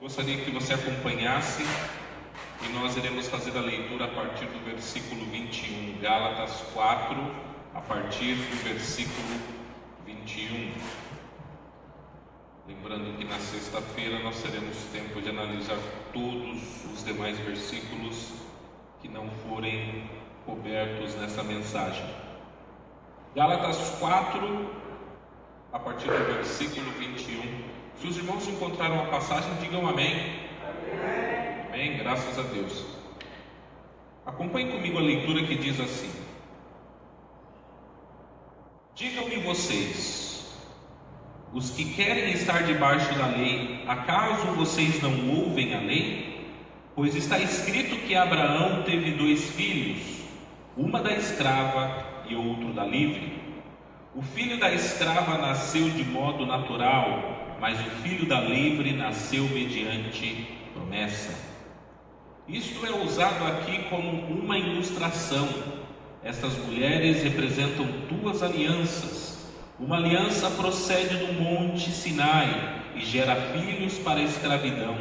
Gostaria que você acompanhasse e nós iremos fazer a leitura a partir do versículo 21, Gálatas 4, a partir do versículo 21. Lembrando que na sexta-feira nós teremos tempo de analisar todos os demais versículos que não forem cobertos nessa mensagem. Gálatas 4, a partir do versículo 21. Se os irmãos encontraram a passagem, digam amém. Amém. Amém, graças a Deus. Acompanhe comigo a leitura que diz assim: Digam-me vocês, os que querem estar debaixo da lei, acaso vocês não ouvem a lei? Pois está escrito que Abraão teve 2 filhos, uma da escrava e outro da livre. O filho da escrava nasceu de modo natural, mas o filho da livre nasceu mediante promessa. Isto é usado aqui como uma ilustração. Estas mulheres representam 2 alianças. Uma aliança procede do monte Sinai e gera filhos para a escravidão.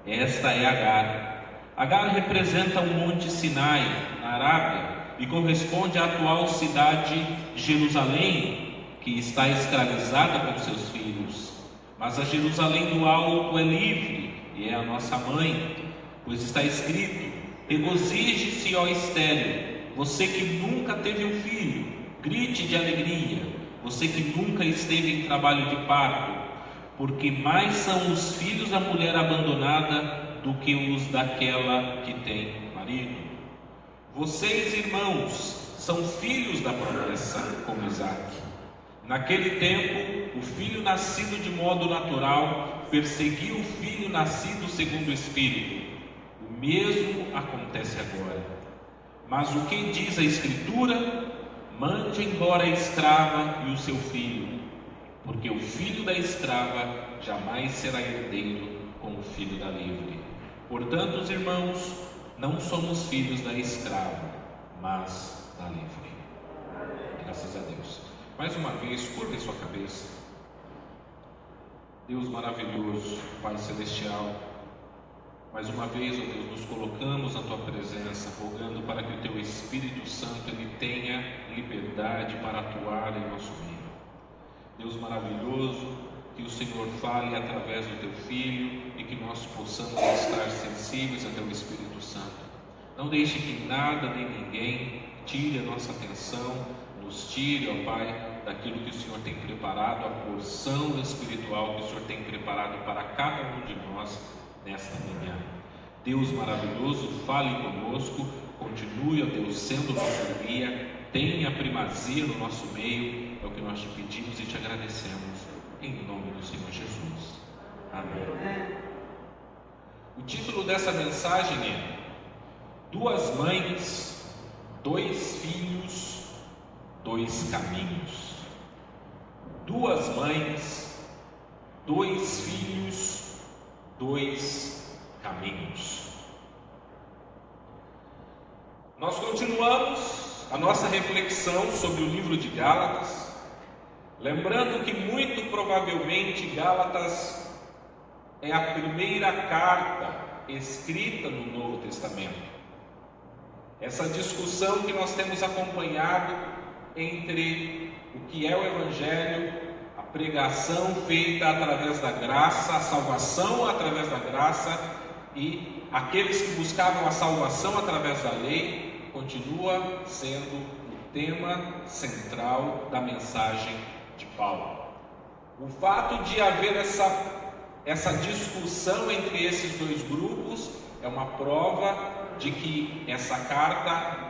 Esta é Agar. Agar representa o monte Sinai, na Arábia, e corresponde à atual cidade de Jerusalém, que está escravizada com seus filhos. Mas a Jerusalém do alto é livre e é a nossa mãe, pois está escrito: regozije-se, ó estéril, você que nunca teve um filho, grite de alegria, você que nunca esteve em trabalho de parto, porque mais são os filhos da mulher abandonada do que os daquela que tem marido. Vocês, irmãos, são filhos da promessa, como Isaque. Naquele tempo, o filho nascido de modo natural perseguiu o filho nascido segundo o Espírito. O mesmo acontece agora. Mas o que diz a Escritura? Mande embora a escrava e o seu filho, porque o filho da escrava jamais será herdeiro com o filho da livre. Portanto, os irmãos, não somos filhos da escrava, mas da livre. Graças a Deus. Mais uma vez, curva sua cabeça. Deus maravilhoso, Pai Celestial, mais uma vez, ó Deus, nos colocamos na Tua presença, rogando para que o Teu Espírito Santo ele tenha liberdade para atuar em nosso meio. Deus maravilhoso, que o Senhor fale através do Teu Filho e que nós possamos estar sensíveis ao Teu Espírito Santo. Não deixe que nada nem ninguém tire a nossa atenção, nos tire, ó Pai, daquilo que o Senhor tem preparado, a porção espiritual que o Senhor tem preparado para cada um de nós nesta manhã. Deus maravilhoso, fale conosco, continue, ó Deus, sendo nosso guia, tenha primazia no nosso meio, é o que nós te pedimos e te agradecemos, em nome do Senhor Jesus. Amém. O título dessa mensagem é 2 mães, 2 filhos, 2 caminhos. 2 mães, 2 filhos, 2 caminhos. Nós continuamos a nossa reflexão sobre o livro de Gálatas, lembrando que muito provavelmente Gálatas é a primeira carta escrita no Novo Testamento. Essa discussão que nós temos acompanhado entre o que é o Evangelho, a pregação feita através da graça, a salvação através da graça, e aqueles que buscavam a salvação através da lei, continua sendo o tema central da mensagem de Paulo. O fato de haver essa discussão entre esses 2 grupos é uma prova de que essa carta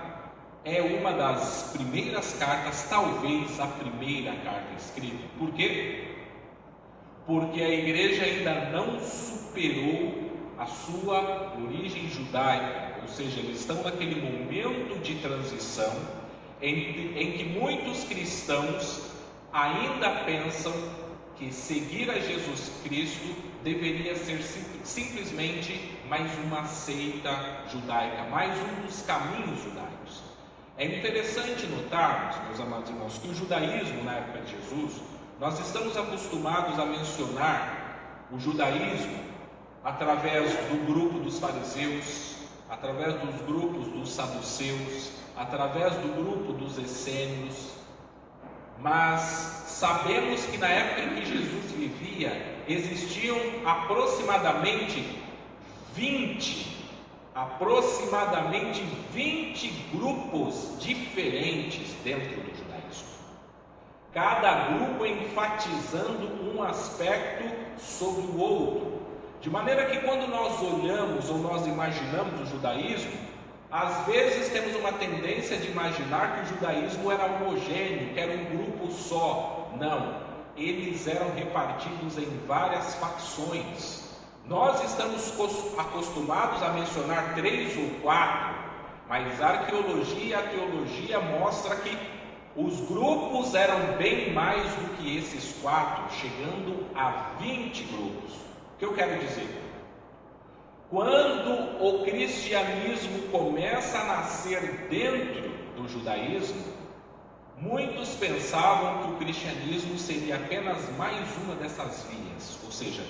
é uma das primeiras cartas, talvez a primeira carta escrita. Por quê? Porque a igreja ainda não superou a sua origem judaica, ou seja, eles estão naquele momento de transição em que muitos cristãos ainda pensam que seguir a Jesus Cristo deveria ser simplesmente mais uma seita judaica, mais um dos caminhos judaicos. É interessante notarmos, meus amados irmãos, que o judaísmo na época de Jesus, nós estamos acostumados a mencionar o judaísmo através do grupo dos fariseus, através dos grupos dos saduceus, através do grupo dos essênios. Mas sabemos que na época em que Jesus vivia, existiam aproximadamente 20 grupos diferentes dentro do judaísmo. Cada grupo enfatizando um aspecto sobre o outro. De maneira que quando nós olhamos ou nós imaginamos o judaísmo, às vezes temos uma tendência de imaginar que o judaísmo era homogêneo, que era um grupo só. Não, eles eram repartidos em várias facções. Nós estamos acostumados a mencionar 3 ou 4, mas a arqueologia e a teologia mostram que os grupos eram bem mais do que esses 4, chegando a 20 grupos. O que eu quero dizer? Quando o cristianismo começa a nascer dentro do judaísmo, muitos pensavam que o cristianismo seria apenas mais uma dessas vias, ou seja,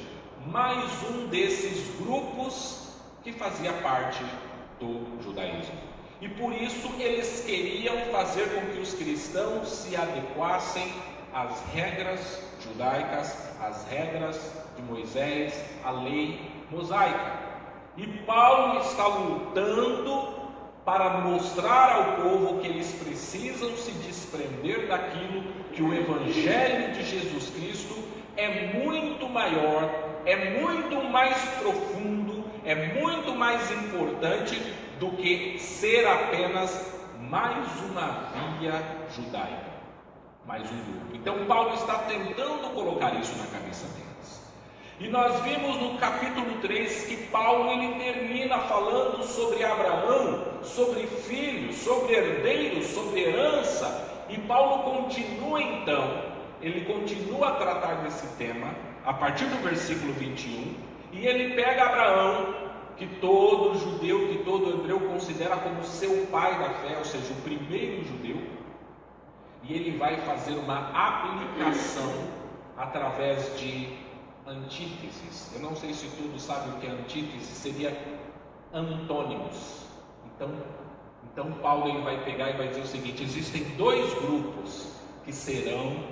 mais um desses grupos que fazia parte do judaísmo. E por isso eles queriam fazer com que os cristãos se adequassem às regras judaicas, às regras de Moisés, à lei mosaica. E Paulo está lutando para mostrar ao povo que eles precisam se desprender daquilo, que o Evangelho de Jesus Cristo é muito maior, é muito mais profundo, é muito mais importante do que ser apenas mais uma via judaica, mais um grupo. Então Paulo está tentando colocar isso na cabeça deles. E nós vimos no capítulo 3 que Paulo ele termina falando sobre Abraão, sobre filhos, sobre herdeiros, sobre herança. E Paulo continua então, ele continua a tratar desse tema a partir do versículo 21. E ele pega Abraão, que todo judeu, que todo hebreu considera como seu pai da fé, ou seja, o primeiro judeu. E ele vai fazer uma aplicação através de antíteses. Eu não sei se todos sabem o que é antítese, seria antônimos. Então Paulo ele vai pegar e vai dizer o seguinte: existem 2 grupos que serão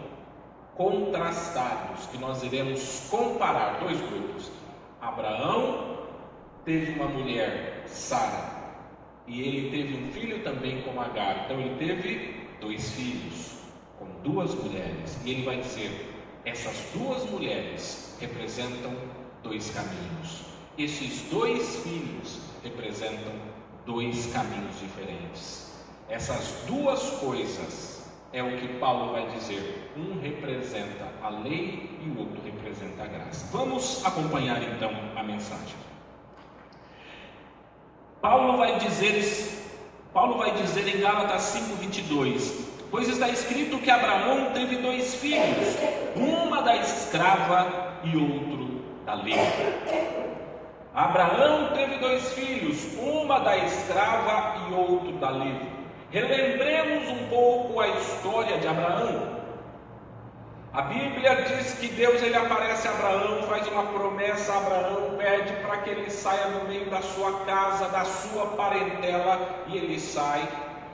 contrastados, que nós iremos comparar. 2 grupos. Abraão teve uma mulher, Sara, e ele teve um filho também com Agar. Então ele teve 2 filhos com 2 mulheres, e ele vai dizer: essas 2 mulheres representam 2 caminhos. Esses 2 filhos representam 2 caminhos diferentes. Essas 2 coisas é o que Paulo vai dizer. Um representa a lei e o outro representa a graça. Vamos acompanhar então a mensagem. Paulo vai dizer em Gálatas 5:22: pois está escrito que Abraão teve 2 filhos, uma da escrava e outro da lei. Abraão teve 2 filhos, uma da escrava e outro da lei. Relembremos um pouco a história de Abraão. A Bíblia diz que Deus ele aparece a Abraão, faz uma promessa a Abraão, pede para que ele saia do meio da sua casa, da sua parentela, e ele sai.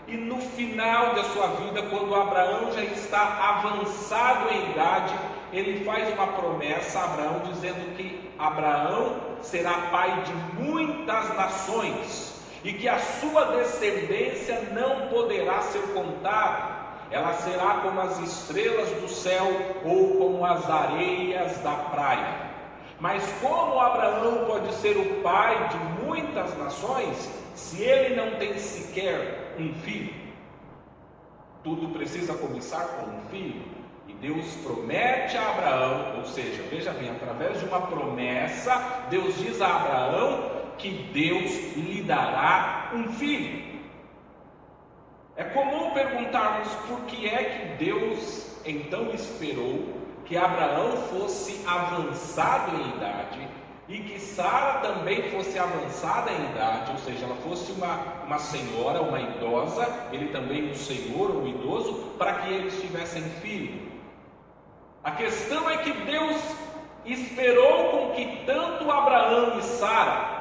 E no final da sua vida, quando Abraão já está avançado em idade, ele faz uma promessa a Abraão, dizendo que Abraão será pai de muitas nações, e que a sua descendência não poderá ser contada. Ela será como as estrelas do céu ou como as areias da praia. Mas como Abraão pode ser o pai de muitas nações, se ele não tem sequer um filho? Tudo precisa começar com um filho. E Deus promete a Abraão, ou seja, veja bem, através de uma promessa, Deus diz a Abraão que Deus lhe dará um filho. É comum perguntarmos por que é que Deus então esperou que Abraão fosse avançado em idade e que Sara também fosse avançada em idade, ou seja, ela fosse uma senhora, uma idosa, ele também um senhor, um idoso, para que eles tivessem filho. A questão é que Deus esperou com que tanto Abraão e Sara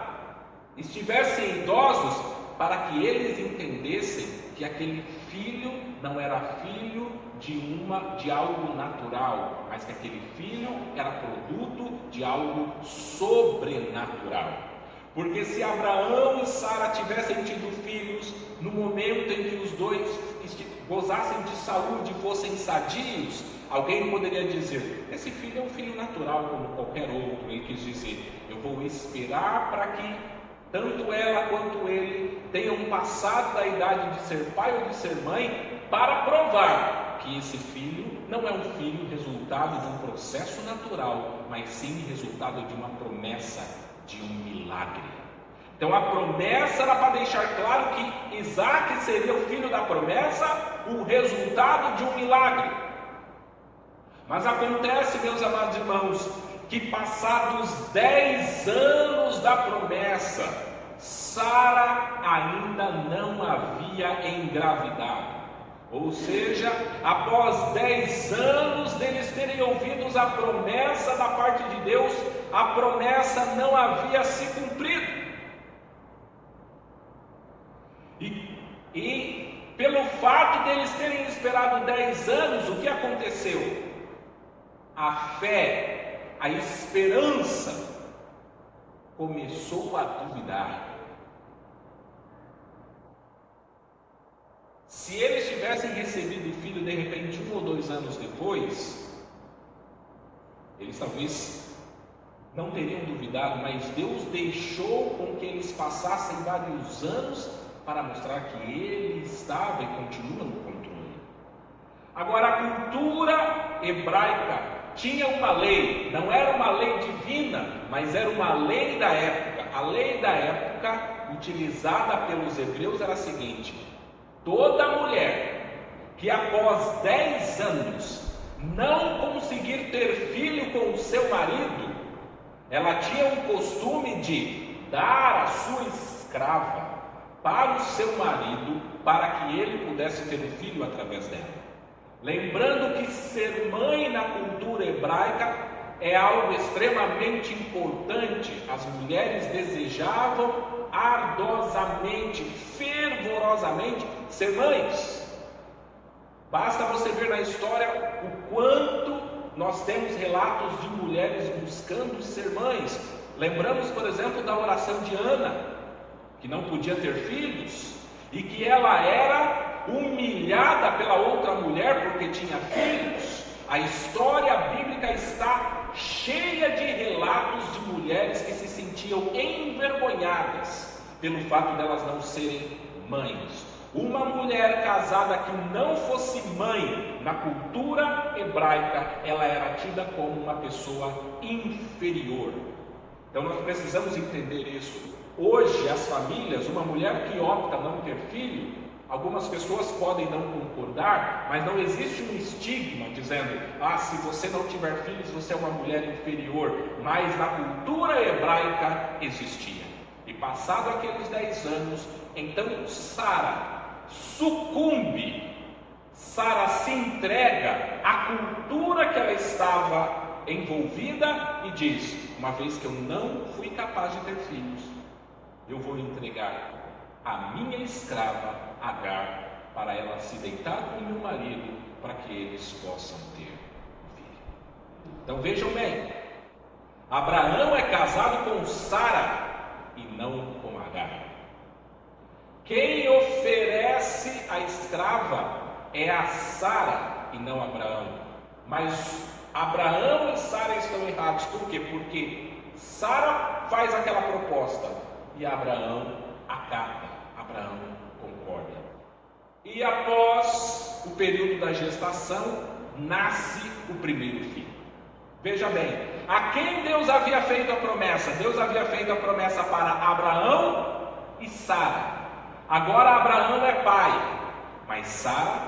estivessem idosos, para que eles entendessem que aquele filho não era filho de algo natural, mas que aquele filho era produto de algo sobrenatural. Porque se Abraão e Sara tivessem tido filhos no momento em que os dois gozassem de saúde e fossem sadios, alguém poderia dizer: esse filho é um filho natural como qualquer outro. Ele quis dizer: eu vou esperar para que tanto ela quanto ele tenham passado da idade de ser pai ou de ser mãe, para provar que esse filho não é um filho resultado de um processo natural, mas sim resultado de uma promessa, de um milagre. Então a promessa era para deixar claro que Isaac seria o filho da promessa, o resultado de um milagre. Mas acontece, meus amados irmãos, que passados 10 anos da promessa, Sara ainda não havia engravidado. Ou seja, após 10 anos deles terem ouvido a promessa da parte de Deus, a promessa não havia se cumprido. E pelo fato deles terem esperado 10 anos, o que aconteceu? A fé, a esperança começou a duvidar. Se eles tivessem recebido o filho de repente 1 ou 2 anos depois, eles talvez não teriam duvidado, mas Deus deixou com que eles passassem vários anos para mostrar que Ele estava e continua no controle. Agora, a cultura hebraica tinha uma lei, não era uma lei divina, mas era uma lei da época. A lei da época utilizada pelos hebreus era a seguinte: toda mulher que após 10 anos não conseguir ter filho com o seu marido, ela tinha um costume de dar a sua escrava para o seu marido, para que ele pudesse ter um filho através dela. Lembrando que ser mãe na cultura hebraica é algo extremamente importante. As mulheres desejavam ardosamente, fervorosamente ser mães. Basta você ver na história o quanto nós temos relatos de mulheres buscando ser mães. Lembramos, por exemplo, da oração de Ana, que não podia ter filhos e que ela era humilhada pela outra mulher porque tinha filhos. A história bíblica está cheia de relatos de mulheres que se sentiam envergonhadas pelo fato delas não serem mães. Uma mulher casada que não fosse mãe na cultura hebraica, ela era tida como uma pessoa inferior. Então nós precisamos entender isso. Hoje as famílias, uma mulher que opta não ter filho, algumas pessoas podem não concordar, mas não existe um estigma dizendo: se você não tiver filhos, você é uma mulher inferior. Mas na cultura hebraica existia. E passado aqueles 10 anos, então Sara sucumbe, Sara se entrega à cultura que ela estava envolvida e diz: uma vez que eu não fui capaz de ter filhos, eu vou entregar a minha escrava Agar para ela se deitar com o meu marido, para que eles possam ter um filho. Então vejam bem, Abraão é casado com Sara e não com Agar. Quem oferece a escrava é a Sara e não Abraão. Mas Abraão e Sara estão errados. Por quê? Porque Sara faz aquela proposta e Abraão acata, Abraão concorda. E após o período da gestação, nasce o primeiro filho. Veja bem, a quem Deus havia feito a promessa? Deus havia feito a promessa para Abraão e Sara. Agora Abraão é pai, mas Sara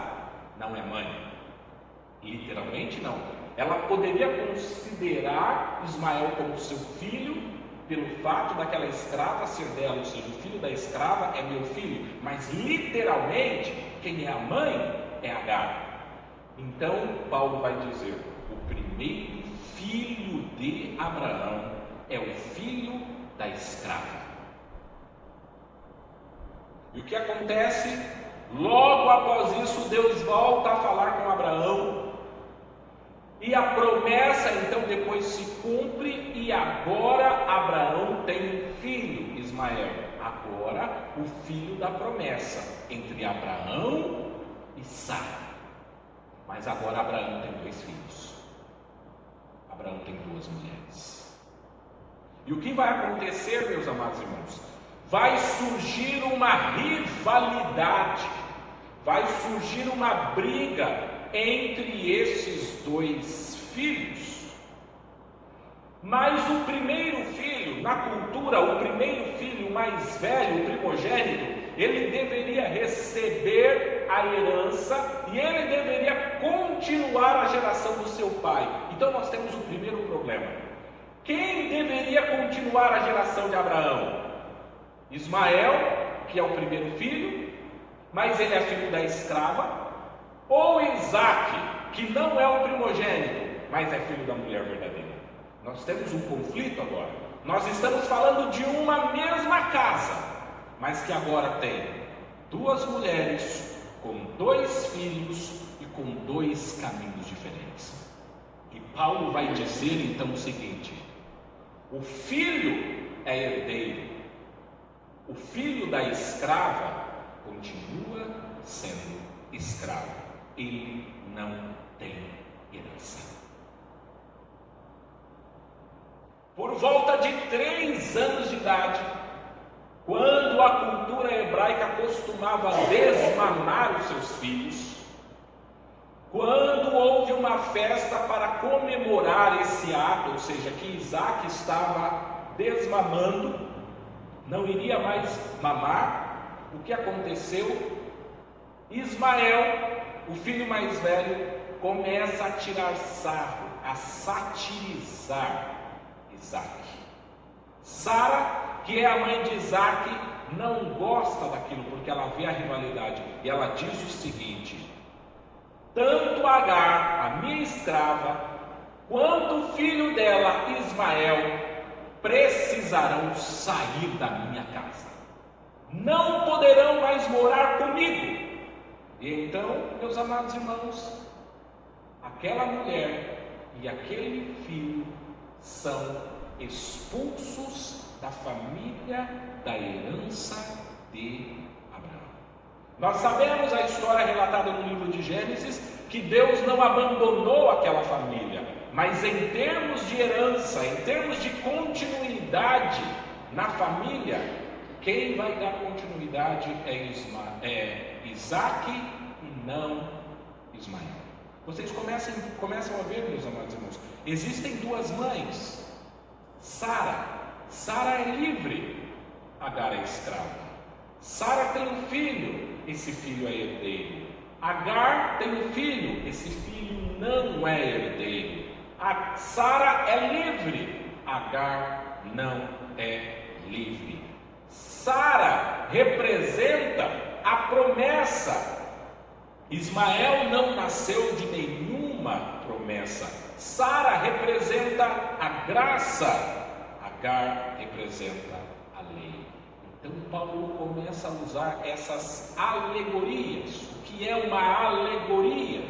não é mãe. Literalmente não. Ela poderia considerar Ismael como seu filho, pelo fato daquela escrava ser dela, ou seja, o filho da escrava é meu filho, mas literalmente quem é a mãe é Agar. Então Paulo vai dizer: o primeiro filho de Abraão é o filho da escrava. E o que acontece? Logo após isso, Deus volta a falar com Abraão, e a promessa então depois se cumpre, e agora Abraão tem um filho, Ismael. Agora o filho da promessa entre Abraão e Sara. Mas agora Abraão tem 2 filhos. Abraão tem 2 mulheres. E o que vai acontecer, meus amados irmãos? Vai surgir uma rivalidade, vai surgir uma briga entre esses 2 filhos. Mas o primeiro filho, na cultura, o primeiro filho mais velho, o primogênito, ele deveria receber a herança e ele deveria continuar a geração do seu pai. Então nós temos o primeiro problema. Quem deveria continuar a geração de Abraão? Ismael, que é o primeiro filho, mas ele é filho da escrava, ou Isaac, que não é o primogênito, mas é filho da mulher verdadeira. Nós temos um conflito agora. Nós estamos falando de uma mesma casa, mas que agora tem 2 mulheres com 2 filhos e com 2 caminhos diferentes. E Paulo vai dizer então o seguinte: o filho é herdeiro, o filho da escrava continua sendo escravo, ele não tem herança. Por volta de 3 anos de idade, quando a cultura hebraica costumava desmamar os seus filhos, quando houve uma festa para comemorar esse ato, ou seja, que Isaac estava desmamando, não iria mais mamar, o que aconteceu? Ismael, o filho mais velho, começa a tirar sarro, a satirizar Isaac. Sara, que é a mãe de Isaac, não gosta daquilo porque ela vê a rivalidade, e ela diz o seguinte: tanto Agar, a minha escrava, quanto o filho dela, Ismael, precisarão sair da minha casa, não poderão mais morar comigo. E então, meus amados irmãos, aquela mulher e aquele filho são expulsos da família da herança de Abraão. Nós sabemos a história relatada no livro de Gênesis, que Deus não abandonou aquela família, mas em termos de herança, em termos de continuidade na família, quem vai dar continuidade é Isaac e não Ismael. Vocês começam a ver, meus amados irmãos, existem 2 mães. Sara é livre, Agar é escrava. Sara tem um filho, esse filho é herdeiro. Agar tem um filho, esse filho não é herdeiro. Sara é livre, Agar não é livre. Sara representa a promessa. Ismael não nasceu de nenhuma promessa. Sara representa a graça, Agar representa a lei. Então Paulo começa a usar essas alegorias. O que é uma alegoria?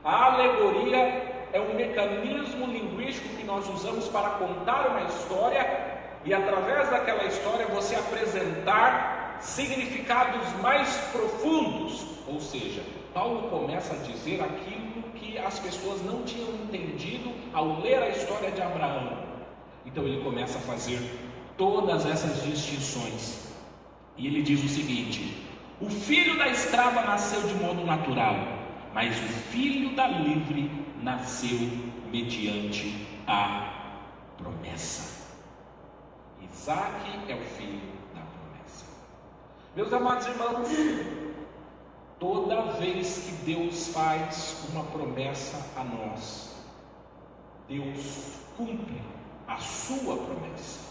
A alegoria é um mecanismo linguístico que nós usamos para contar uma história e através daquela história você apresentar significados mais profundos. Ou seja, Paulo começa a dizer aquilo que as pessoas não tinham entendido ao ler a história de Abraão. Então ele começa a fazer todas essas distinções. E ele diz o seguinte: o filho da escrava nasceu de modo natural, mas o filho da livre nasceu mediante a promessa. Isaac é o filho da promessa. Meus amados irmãos, toda vez que Deus faz uma promessa a nós, Deus cumpre a sua promessa.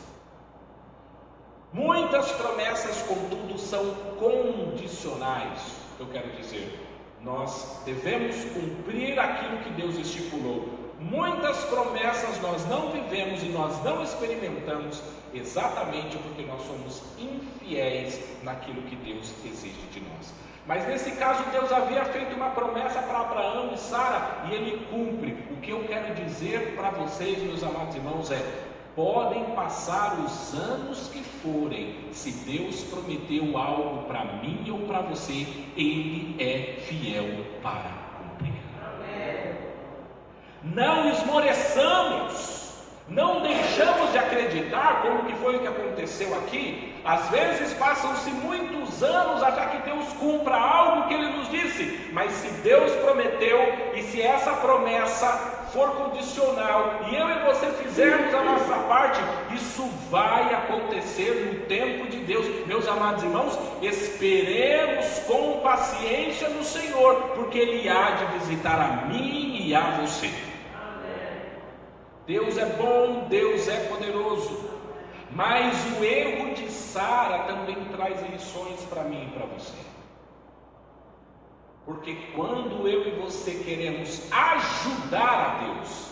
Muitas promessas, contudo, são condicionais. Eu quero dizer, nós devemos cumprir aquilo que Deus estipulou, Muitas promessas nós não vivemos e nós não experimentamos exatamente porque nós somos infiéis naquilo que Deus exige de nós. Mas nesse caso Deus havia feito uma promessa para Abraão e Sara e Ele cumpre. O que eu quero dizer para vocês, meus amados irmãos, podem passar os anos que forem, se Deus prometeu algo para mim ou para você, Ele é fiel para cumprir. Não esmoreçamos, não deixamos de acreditar, como que foi o que aconteceu aqui. Às vezes passam-se muitos anos até que Deus cumpra algo que Ele nos disse, mas se Deus prometeu, e se essa promessa for condicional, e eu e você fizermos a nossa parte, isso vai acontecer no tempo de Deus. Meus amados irmãos, esperemos com paciência no Senhor, porque Ele há de visitar a mim e a você. Deus é bom, Deus é poderoso, mas o erro de Sara também traz lições para mim e para você. Porque quando eu e você queremos ajudar a Deus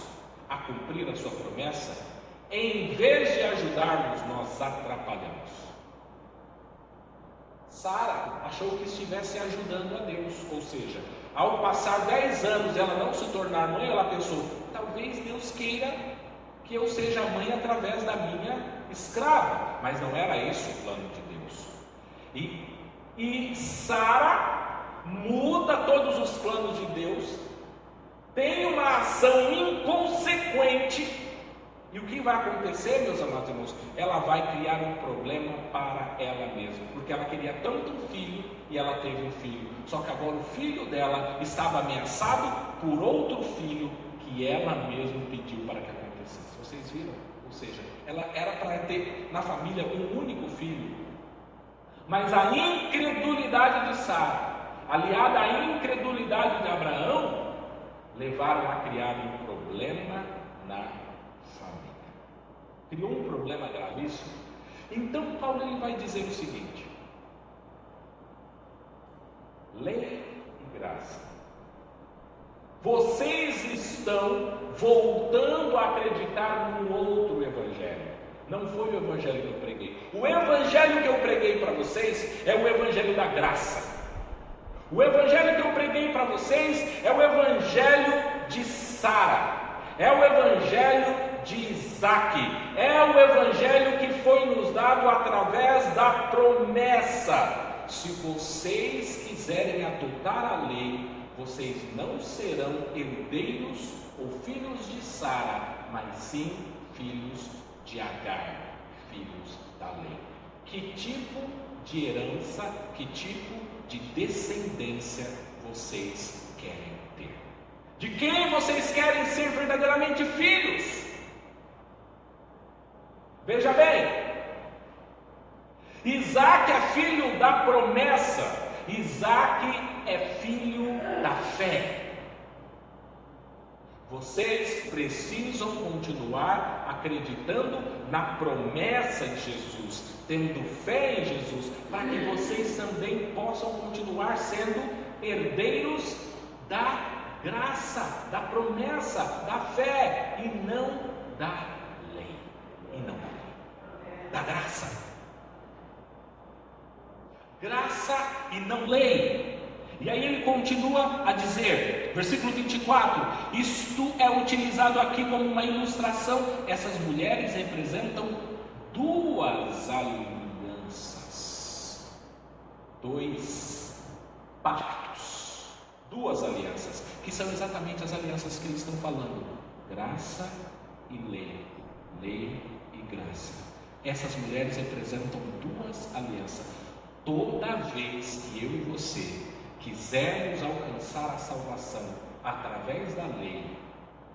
a cumprir a sua promessa, em vez de ajudarmos, nós atrapalhamos. Sara achou que estivesse ajudando a Deus, ou seja, ao passar 10 anos ela não se tornar mãe, ela pensou, talvez Deus queira que eu seja mãe através da minha escrava, mas não era esse o plano de Deus. E Sara muda todos os planos de Deus, tem uma ação inconsequente, e o que vai acontecer, meus amados irmãos? Ela vai criar um problema para ela mesma, porque ela queria tanto um filho, e ela teve um filho, só que agora o filho dela estava ameaçado por outro filho, que ela mesma pediu para que acontecesse. Vocês viram? Ou seja, ela era para ter na família um único filho, mas a incredulidade de Sara, aliada à incredulidade de Abraão, levaram a criar um problema na família. Criou um problema gravíssimo. Então Paulo ele vai dizer o seguinte: lei e graça. Vocês estão voltando a acreditar num outro evangelho. Não foi o evangelho que eu preguei. O evangelho que eu preguei para vocês é o evangelho da graça. O evangelho que eu preguei para vocês é o evangelho de Sara, é o evangelho de Isaac, é o evangelho que foi nos dado através da promessa. Se vocês quiserem adotar a lei, vocês não serão herdeiros ou filhos de Sara, mas sim filhos de Agar, filhos da lei. Que tipo de herança, que tipo de descendência vocês querem ter? De quem vocês querem ser verdadeiramente filhos? Veja bem, Isaac é filho da promessa, Isaac é filho da fé. Vocês precisam continuar acreditando na promessa de Jesus, tendo fé em Jesus, para que vocês também possam continuar sendo herdeiros da graça, da promessa, da fé, e não da lei, da graça. Graça e não lei. E aí ele continua a dizer, versículo 24, isto é utilizado aqui como uma ilustração. Essas mulheres representam duas alianças, dois pactos, duas alianças, que são exatamente as alianças que eles estão falando: graça e lei, lei e graça. Essas mulheres representam duas alianças. Toda vez que eu e você quisermos alcançar a salvação através da lei,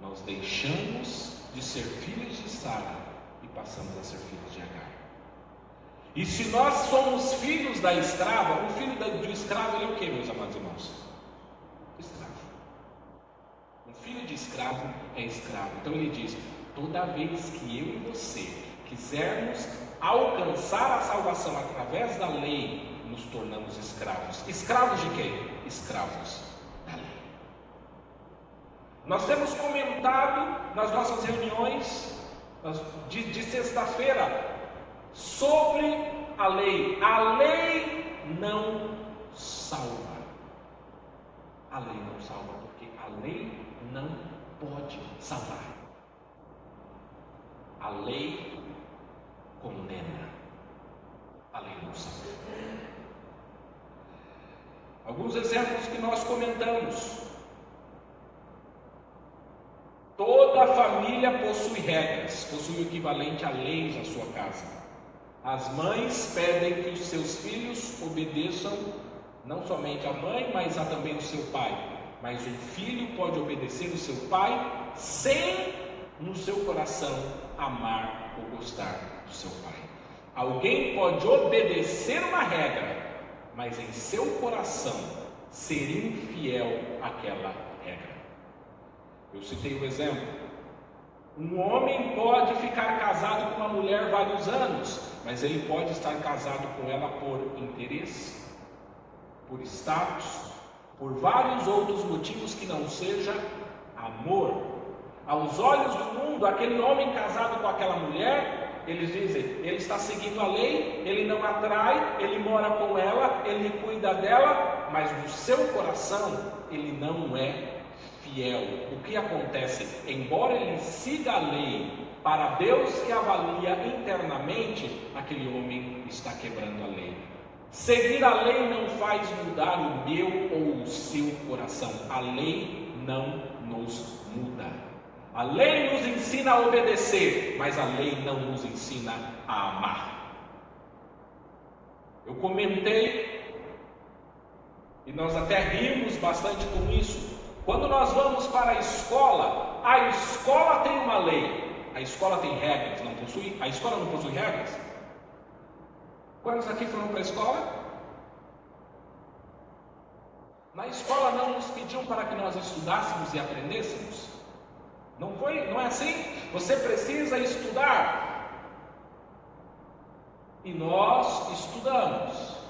nós deixamos de ser filhos de Sara e passamos a ser filhos de Agar. E se nós somos filhos da escrava, o filho do escravo ele é o que, meus amados irmãos? Escravo. Um filho de escravo é escravo. Então ele diz: toda vez que eu e você quisermos alcançar a salvação através da lei, nos tornamos escravos. Escravos de quem? Escravos da lei. Nós temos comentado nas nossas reuniões de sexta-feira sobre a lei. A lei não salva. A lei não salva porque a lei não pode salvar. A lei condena. A lei não salva. Alguns exemplos que nós comentamos. Toda família possui regras, possui o equivalente a leis na sua casa. As mães pedem que os seus filhos obedeçam não somente a mãe, mas a também o seu pai. Mas um filho pode obedecer o seu pai sem no seu coração amar ou gostar do seu pai. Alguém pode obedecer uma regra, mas em seu coração ser infiel àquela regra. Eu citei o exemplo. Um homem pode ficar casado com uma mulher vários anos, mas ele pode estar casado com ela por interesse, por status, por vários outros motivos que não seja amor. Aos olhos do mundo, aquele homem casado com aquela mulher, eles dizem, ele está seguindo a lei, ele não atrai, ele mora com ela, ele cuida dela, mas no seu coração ele não é fiel. O que acontece? Embora ele siga a lei, para Deus que avalia internamente, aquele homem está quebrando a lei. Seguir a lei não faz mudar o meu ou o seu coração. A lei não nos muda. A lei nos ensina a obedecer, mas a lei não nos ensina a amar. Eu comentei, e nós até rimos bastante com isso. Quando nós vamos para a escola tem uma lei. A escola tem regras, não possui? A escola não possui regras? Quantos aqui foram para a escola? Na escola não nos pediam para que nós estudássemos e aprendêssemos? Não foi? Não é assim? Você precisa estudar. E nós estudamos.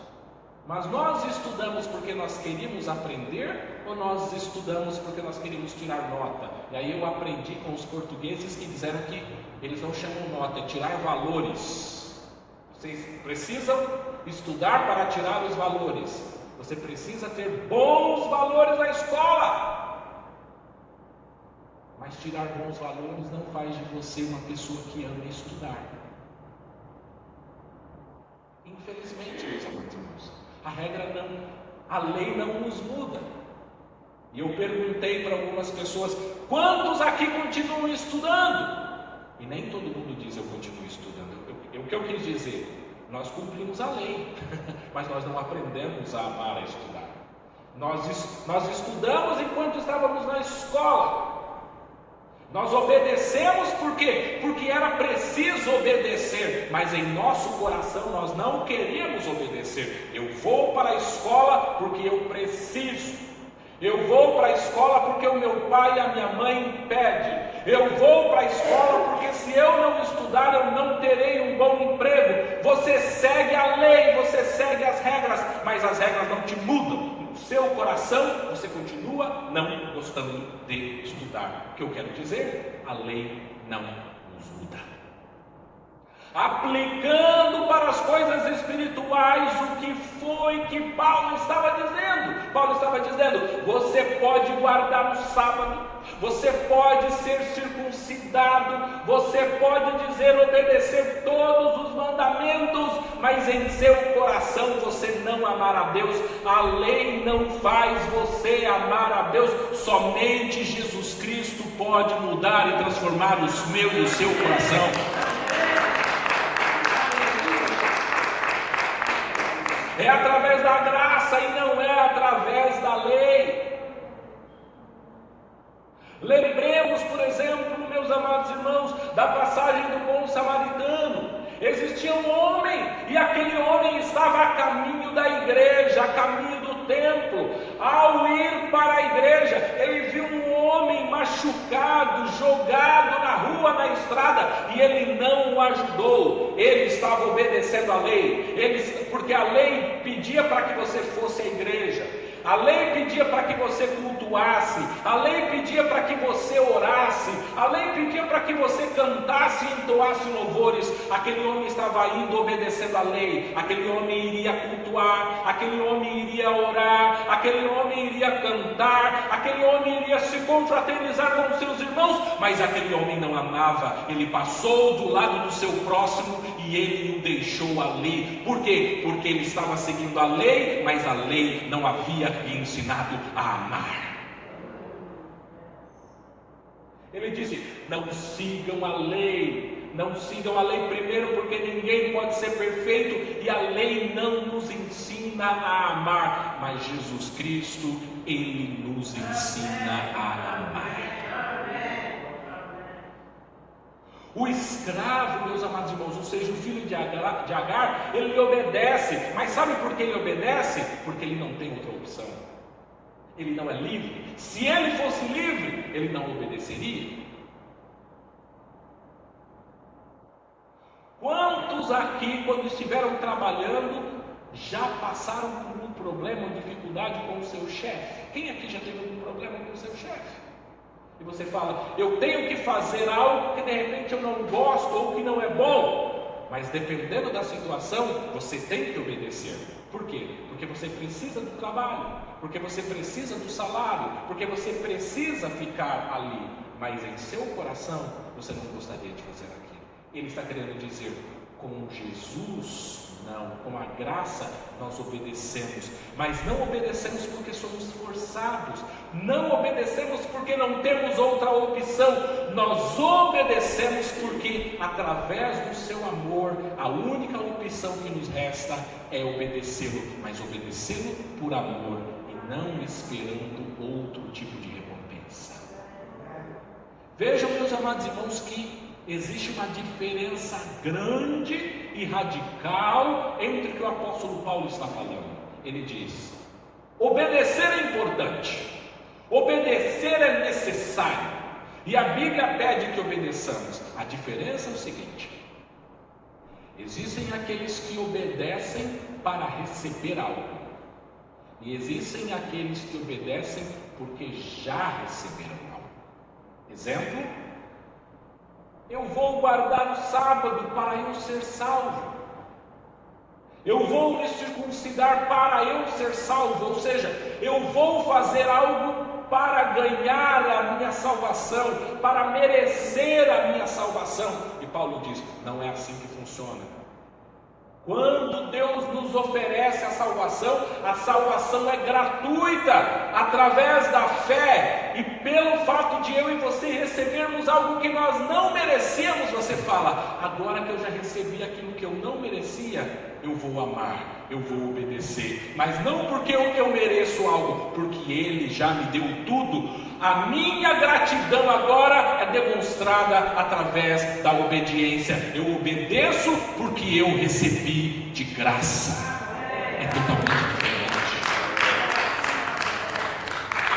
Mas nós estudamos porque nós queríamos aprender ou nós estudamos porque nós queríamos tirar nota? E aí eu aprendi com os portugueses que disseram que eles não chamam nota, é tirar valores. Vocês precisam estudar para tirar os valores. Você precisa ter bons valores na escola. Mas tirar bons valores não faz de você uma pessoa que ama estudar. Infelizmente, meus amados irmãos, a lei não nos muda. E eu perguntei para algumas pessoas, quantos aqui continuam estudando? E nem todo mundo diz eu continuo estudando. O que eu quis dizer? Nós cumprimos a lei, mas nós não aprendemos a amar a estudar. Nós estudamos enquanto estávamos na escola. Nós obedecemos por quê? Porque era preciso obedecer, mas em nosso coração nós não queríamos obedecer. Eu vou para a escola porque eu preciso. Eu vou para a escola porque o meu pai e a minha mãe pedem. Eu vou para a escola porque se eu não estudar eu não terei um bom emprego. Você segue a lei, você segue as regras, mas as regras não te mudam. No seu coração você continua não gostando de estudar. O que eu quero dizer? A lei não nos muda. Aplicando para as coisas espirituais o que foi que Paulo estava dizendo. Paulo estava dizendo, você pode guardar o sábado, você pode ser circuncidado, você pode obedecer todos os mandamentos, mas em seu coração você não amar a Deus. A lei não faz você amar a Deus. Somente Jesus Cristo pode mudar e transformar o meu e o seu coração. É através da graça e não é através da lei. Lembremos, por exemplo, meus amados irmãos, da passagem do bom samaritano. Existia um homem e aquele homem estava a caminho da igreja, a caminho do templo. Ao ir para a igreja, ele viu um homem machucado, jogado na rua, na estrada, e ele não o ajudou. Ele estava obedecendo a lei, porque a lei pedia para que você fosse à igreja. A lei pedia para que você cultuasse, a lei pedia para que você orasse, a lei pedia para que você cantasse e entoasse louvores. Aquele homem estava indo obedecendo a lei, aquele homem iria cultuar, aquele homem iria orar, aquele homem iria cantar, aquele homem iria se confraternizar com seus irmãos, mas aquele homem não amava, ele passou do lado do seu próximo e ele o deixou ali. Por quê? Porque ele estava seguindo a lei, mas a lei não havia lhe ensinado a amar. Ele disse: não sigam a lei, não sigam a lei primeiro, porque ninguém pode ser perfeito e a lei não nos ensina a amar, mas Jesus Cristo, Ele nos ensina a amar. O escravo, meus amados irmãos, ou seja, o filho de Agar, ele obedece, mas sabe por que ele obedece? Porque ele não tem outra opção, ele não é livre. Se ele fosse livre, ele não obedeceria. Quantos aqui, quando estiveram trabalhando, já passaram por um problema, uma dificuldade com o seu chefe? Quem aqui já teve algum problema com o seu chefe? E você fala: eu tenho que fazer algo que de repente eu não gosto ou que não é bom, mas dependendo da situação, você tem que obedecer. Por quê? Porque você precisa do trabalho, porque você precisa do salário, porque você precisa ficar ali, mas em seu coração você não gostaria de fazer aquilo. Ele está querendo dizer: com Jesus não, com a graça nós obedecemos, mas não obedecemos porque somos forçados, não obedecemos porque não temos outra opção, nós obedecemos porque através do seu amor, a única opção que nos resta é obedecê-lo, mas obedecê-lo por amor e não esperando outro tipo de recompensa. Vejam, meus amados irmãos, que existe uma diferença grande e radical entre o que o apóstolo Paulo está falando. Ele diz: obedecer é importante, obedecer é necessário, e a Bíblia pede que obedeçamos. A diferença é o seguinte: existem aqueles que obedecem para receber algo, e existem aqueles que obedecem porque já receberam algo. Exemplo: eu vou guardar o sábado para eu ser salvo. Eu vou me circuncidar para eu ser salvo. Ou seja, eu vou fazer algo para ganhar a minha salvação, para merecer a minha salvação. E Paulo diz: não é assim que funciona. Quando Deus nos oferece a salvação é gratuita, através da fé, e pelo fato de eu e você recebermos algo que nós não merecíamos, você fala: agora que eu já recebi aquilo que eu não merecia, eu vou amar, eu vou obedecer, mas não porque eu mereço algo, porque Ele já me deu tudo. A minha gratidão agora é demonstrada através da obediência. Eu obedeço porque eu recebi de graça. É totalmente diferente.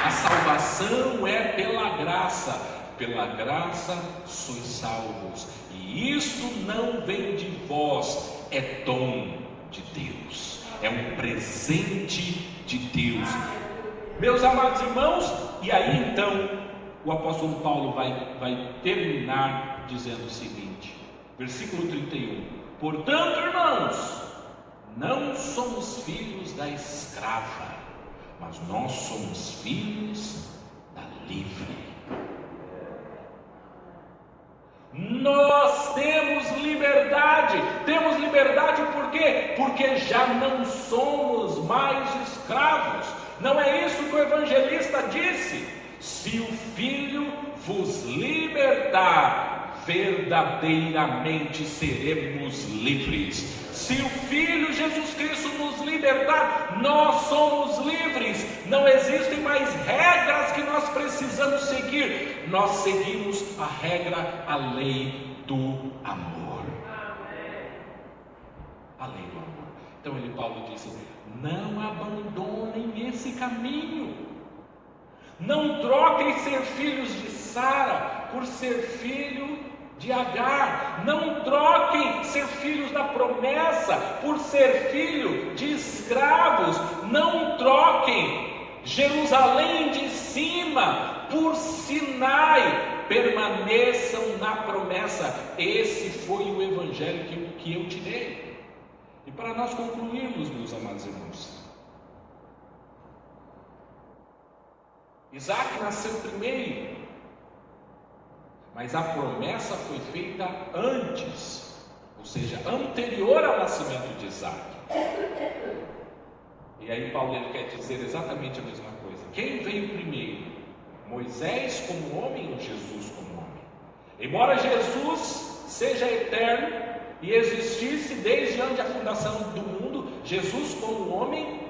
A salvação é pela graça sois salvos, e isto não vem de vós, é dom de Deus, é um presente de Deus. Meus amados irmãos, e aí então o apóstolo Paulo vai terminar dizendo o seguinte, versículo 31: portanto, irmãos, não somos filhos da escrava, mas nós somos filhos da livre. Nós temos liberdade por quê? Porque já não somos mais escravos. Não é isso que o evangelista disse? Se o Filho vos libertar, verdadeiramente seremos livres. Se o Filho Jesus Cristo nos libertar, nós somos livres. Não existem mais regras que nós precisamos seguir. Nós seguimos a regra, a lei do amor. A lei do amor. Então Paulo disse: não abandonem esse caminho. Não troquem ser filhos de Sara por ser filho de Agar. Não troquem ser filhos da promessa por ser filho de escravos. Não troquem Jerusalém de cima, por Sinai, permaneçam na promessa. Esse foi o evangelho que eu te dei. E para nós concluirmos, meus amados irmãos, Isaac nasceu primeiro, mas a promessa foi feita antes, ou seja, anterior ao nascimento de Isaac. E aí Paulo ele quer dizer exatamente a mesma coisa. Quem veio primeiro? Moisés como homem ou Jesus como homem? Embora Jesus seja eterno e existisse desde antes da fundação do mundo, Jesus como homem,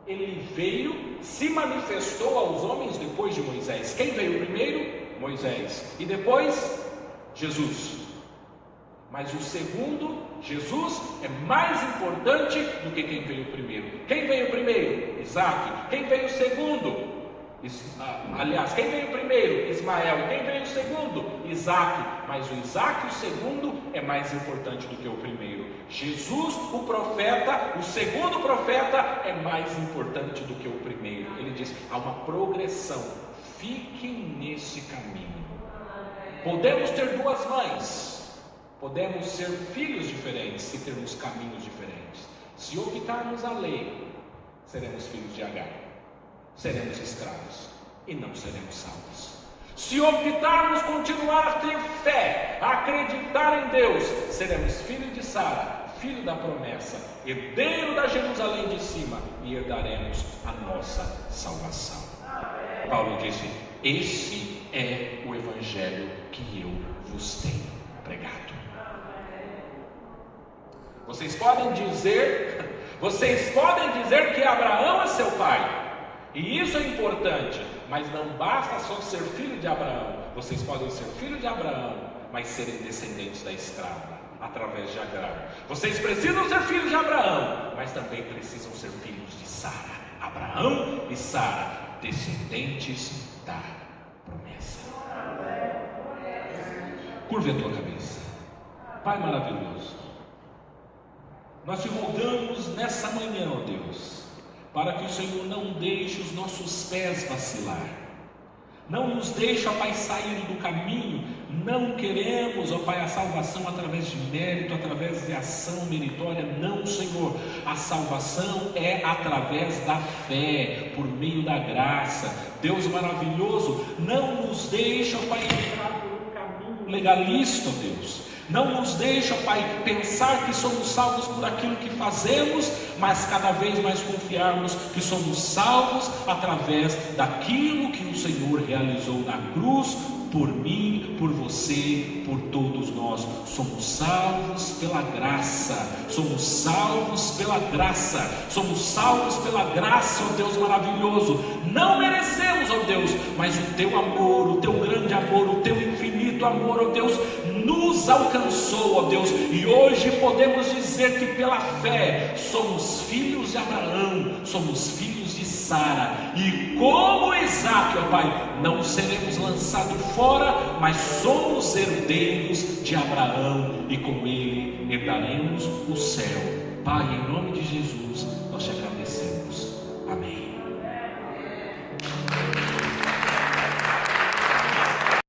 ele veio, se manifestou aos homens depois de Moisés. Quem veio primeiro? Moisés. E depois, Jesus. Mas o segundo, Jesus, é mais importante do que quem veio primeiro. Quem veio primeiro? Isaac. Quem veio segundo? Quem veio primeiro? Ismael. Quem veio segundo? Isaac. Mas o Isaac, o segundo, é mais importante do que o primeiro. Jesus, o profeta, o segundo profeta, é mais importante do que o primeiro. Ele diz, há uma progressão. Fiquem nesse caminho. Podemos ter duas mães. Podemos ser filhos diferentes se termos caminhos diferentes. Se optarmos a lei, seremos filhos de Agar, seremos escravos e não seremos salvos. Se optarmos continuar a ter fé, a acreditar em Deus, seremos filhos de Sara, filho da promessa, herdeiro da Jerusalém de cima, e herdaremos a nossa salvação. Paulo disse, esse é o evangelho que eu vos tenho pregado. Vocês podem dizer que Abraão é seu pai, e isso é importante, mas não basta só ser filho de Abraão. Vocês podem ser filho de Abraão, mas serem descendentes da escrava, através de Agar. Vocês precisam ser filhos de Abraão, mas também precisam ser filhos de Sara. Abraão e Sara, descendentes da promessa. Curve a tua cabeça. Pai maravilhoso, nós te rogamos nessa manhã, ó Deus, para que o Senhor não deixe os nossos pés vacilar, não nos deixe, ó Pai, sair do caminho. Não queremos, ó Pai, a salvação através de mérito, através de ação meritória. Não, Senhor, a salvação é através da fé, por meio da graça. Deus maravilhoso, não nos deixe, ó Pai, entrar por um caminho legalista, ó Deus. Não nos deixa, Pai, pensar que somos salvos por aquilo que fazemos, mas cada vez mais confiarmos que somos salvos através daquilo que o Senhor realizou na cruz, por mim, por você, por todos nós. Somos salvos pela graça, somos salvos pela graça, somos salvos pela graça, ó Deus maravilhoso. Não merecemos, ó Deus, mas o teu amor, o teu grande amor, o teu infinito amor, ó Deus, nos alcançou, ó Deus, e hoje podemos dizer que pela fé somos filhos de Abraão, somos filhos de Sara, e como Isaac, ó Pai, não seremos lançados fora, mas somos herdeiros de Abraão, e com ele herdaremos o céu. Pai, em nome de Jesus, nós te agradecemos. Amém.